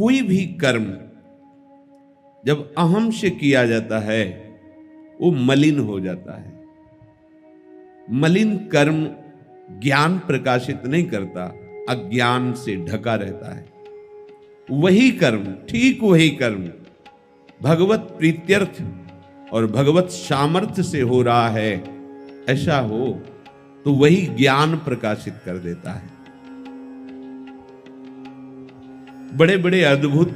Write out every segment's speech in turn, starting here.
कोई भी कर्म जब अहम से किया जाता है वो मलिन हो जाता है। मलिन कर्म ज्ञान प्रकाशित नहीं करता, अज्ञान से ढका रहता है। वही कर्म, ठीक वही कर्म भगवत प्रीत्यर्थ और भगवत सामर्थ्य से हो रहा है, ऐसा हो तो वही ज्ञान प्रकाशित कर देता है। बड़े बड़े अद्भुत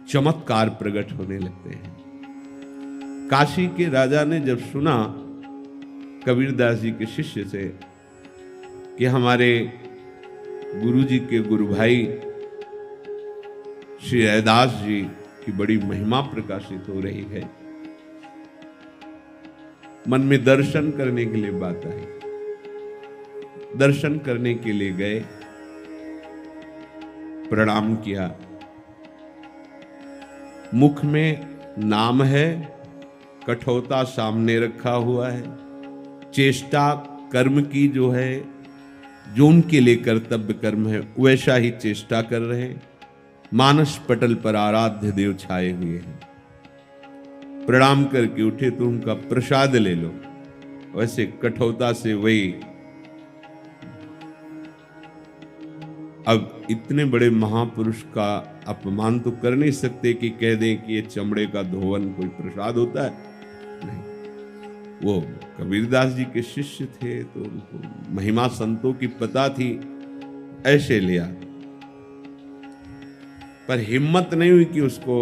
चमत्कार प्रकट होने लगते हैं। काशी के राजा ने जब सुना कबीरदास जी के शिष्य से कि हमारे गुरु जी के गुरु भाई श्री रैदास जी की बड़ी महिमा प्रकाशित हो रही है, मन में दर्शन करने के लिए बात आई। दर्शन करने के लिए गए, प्रणाम किया। मुख में नाम है, कठोता सामने रखा हुआ है, चेष्टा कर्म की जो है, जो उनके लिए कर्तव्य कर्म है वैसा ही चेष्टा कर रहे हैं। मानस पटल पर आराध्य देव छाए हुए हैं। प्रणाम करके उठे तो उनका प्रसाद ले लो, वैसे कठोता से वही। अब इतने बड़े महापुरुष का अपमान तो कर नहीं सकते कि कह दें कि ये चमड़े का धोवन कोई प्रसाद होता है। नहीं, वो कबीरदास जी के शिष्य थे तो उनको महिमा संतों की पता थी, ऐसे लिया। पर हिम्मत नहीं हुई कि उसको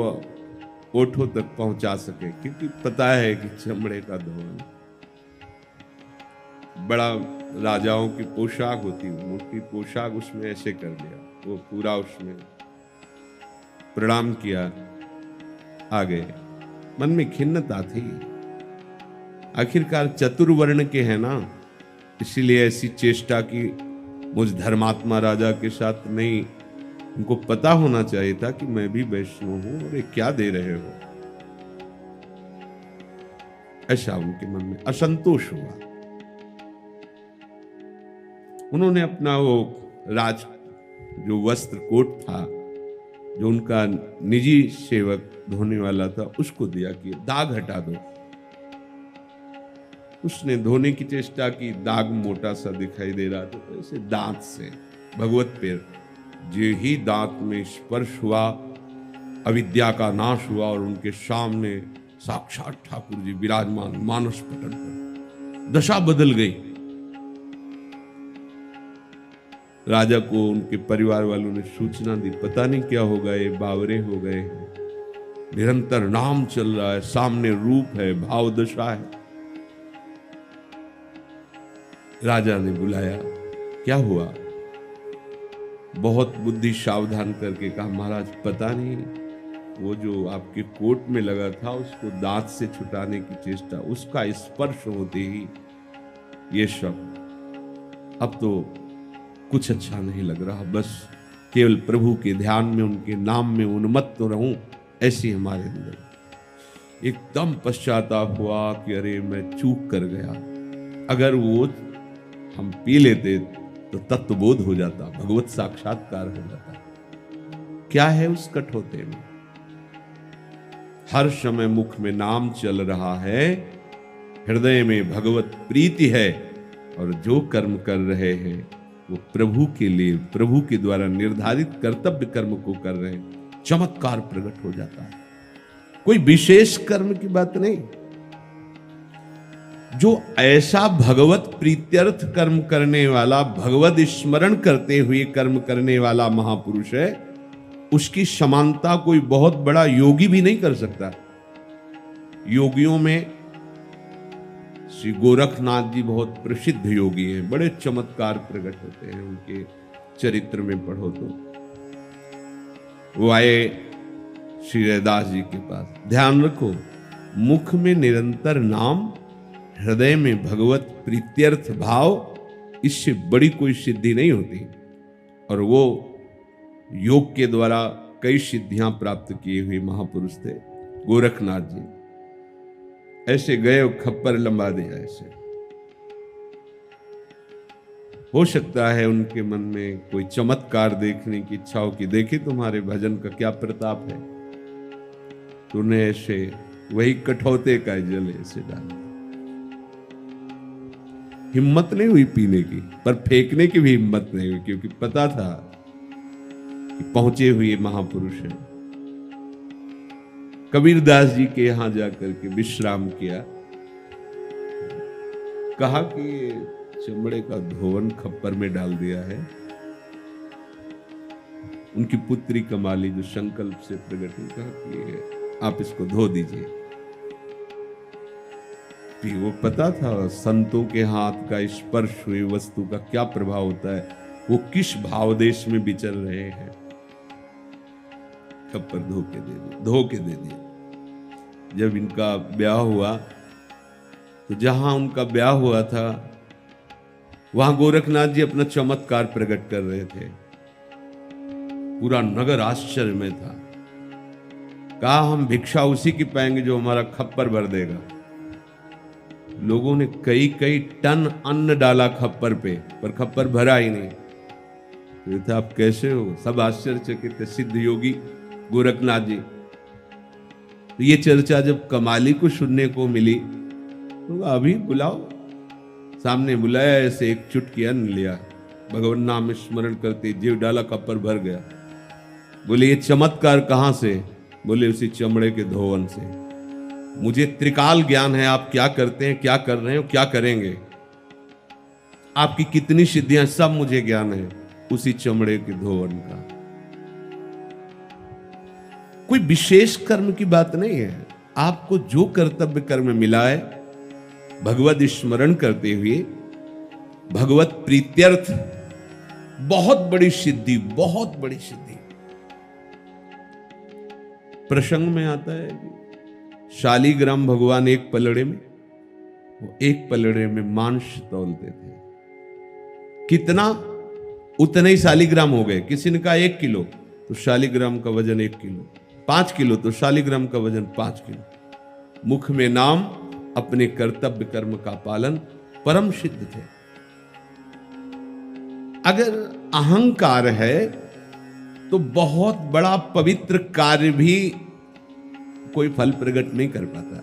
ओठों तक पहुंचा सके, क्योंकि पता है कि चमड़े का धोवन बड़ा राजाओं की पोशाक होती, मोटी पोशाक, उसमें ऐसे कर दिया। वो पूरा उसमें प्रणाम किया, आ गए। मन में खिन्नता थी, आखिरकार चतुर्वर्ण के हैं ना, इसीलिए ऐसी चेष्टा की। मुझ धर्मात्मा राजा के साथ नहीं, उनको पता होना चाहिए था कि मैं भी वैष्णव हूं और ये क्या दे रहे हो। ऐसा उनके मन में असंतोष हुआ। उन्होंने अपना वो राज जो वस्त्र कोट था, जो उनका निजी सेवक धोने वाला था, उसको दिया कि दाग हटा दो। उसने धोने की चेष्टा की, दाग मोटा सा दिखाई दे रहा था, तो ऐसे दांत से भगवत पैर, जे ही दांत में स्पर्श हुआ, अविद्या का नाश हुआ और उनके सामने साक्षात ठाकुर जी विराजमान मानस पटल पर। दशा बदल गई। राजा को उनके परिवार वालों ने सूचना दी, पता नहीं क्या हो गए, बावरे हो गए, निरंतर नाम चल रहा है, सामने रूप है, भाव दशा है। राजा ने बुलाया, क्या हुआ? बहुत बुद्धि सावधान करके कहा, महाराज पता नहीं, वो जो आपके कोट में लगा था उसको दांत से छुटाने की चेष्टा, उसका स्पर्श होते ही ये सब, अब तो कुछ अच्छा नहीं लग रहा, बस केवल प्रभु के ध्यान में, उनके नाम में उन्मत्त तो रहूं, ऐसी हमारे अंदर एकदम पश्चाताप हुआ कि अरे मैं चूक कर गया। अगर वो हम पी लेते तो तत्वबोध हो जाता, भगवत साक्षात्कार हो जाता। क्या है उस कठोते में? हर समय मुख में नाम चल रहा है, हृदय में भगवत प्रीति है, और जो कर्म कर रहे हैं वो प्रभु के लिए, प्रभु के द्वारा निर्धारित कर्तव्य कर्म को कर रहे हैं। चमत्कार प्रकट हो जाता है। कोई विशेष कर्म की बात नहीं। जो ऐसा भगवत प्रीत्यर्थ कर्म करने वाला, भगवत स्मरण करते हुए कर्म करने वाला महापुरुष है, उसकी समानता कोई बहुत बड़ा योगी भी नहीं कर सकता। योगियों में श्री गोरखनाथ जी बहुत प्रसिद्ध योगी हैं, बड़े चमत्कार प्रकट होते हैं उनके चरित्र में पढ़ो तो। वो आए श्री रैदास जी के पास। ध्यान रखो, मुख में निरंतर नाम, हृदय में भगवत प्रीत्यर्थ भाव, इससे बड़ी कोई सिद्धि नहीं होती। और वो योग के द्वारा कई सिद्धियां प्राप्त किए हुए महापुरुष थे गोरखनाथ जी। ऐसे गए और खप्पर लंबा दिया ऐसे। हो सकता है उनके मन में कोई चमत्कार देखने की इच्छा हो कि देखे तुम्हारे भजन का क्या प्रताप है, तो उन्हें ऐसे वही कठौते का जल ऐसे डाल। हिम्मत नहीं हुई पीने की, पर फेंकने की भी हिम्मत नहीं हुई, क्योंकि पता था कि पहुंचे हुए महापुरुष हैं। कबीरदास जी के यहां जाकर के विश्राम किया, कहा कि चमड़े का धोवन खप्पर में डाल दिया है। उनकी पुत्री कमाली जो संकल्प से प्रकट हुई, कहा कि आप इसको धो दीजिए। वो पता था संतों के हाथ का स्पर्श हुई वस्तु का क्या प्रभाव होता है, वो किस भावदेश में विचर रहे हैं। खप्पर धो के दे दिए। जब इनका ब्याह हुआ तो जहां उनका ब्याह हुआ था वहां गोरखनाथ जी अपना चमत्कार प्रकट कर रहे थे। पूरा नगर आश्चर्य में था। कहा हम भिक्षा उसी की पाएंगे जो हमारा खप्पर भर देगा। लोगों ने कई कई टन अन्न डाला खप्पर पे, पर खप्पर भरा ही नहीं। तो था आप कैसे हो, सब आश्चर्यचकित थे। सिद्ध योगी गोरखनाथ जी। तो ये चर्चा जब कमाली को सुनने को मिली तो अभी बुलाओ। सामने बुलाया, ऐसे एक चुटकी अन्न लिया, भगवान नाम स्मरण करते जीव डाला, खप्पर भर गया। बोले ये चमत्कार कहां से? बोले उसी चमड़े के धोवन से। मुझे त्रिकाल ज्ञान है, आप क्या करते हैं, क्या कर रहे हो, क्या करेंगे, आपकी कितनी सिद्धियां, सब मुझे ज्ञान है उसी चमड़े के धोवन का। कोई विशेष कर्म की बात नहीं है। आपको जो कर्तव्य कर्म मिला है, भगवत स्मरण करते हुए भगवत प्रीत्यर्थ, बहुत बड़ी सिद्धि, बहुत बड़ी सिद्धि। प्रसंग में आता है कि शालीग्राम भगवान एक पलड़े में, वो एक पलड़े में मांस तौलते थे। कितना? उतने ही शालीग्राम हो गए। किसी ने कहा 1 किलो, तो शालीग्राम का वजन 1 किलो। 5 किलो, तो शालीग्राम का वजन 5 किलो। मुख में नाम, अपने कर्तव्य कर्म का पालन, परम सिद्ध थे। अगर अहंकार है तो बहुत बड़ा पवित्र कार्य भी कोई फल प्रकट नहीं कर पाता।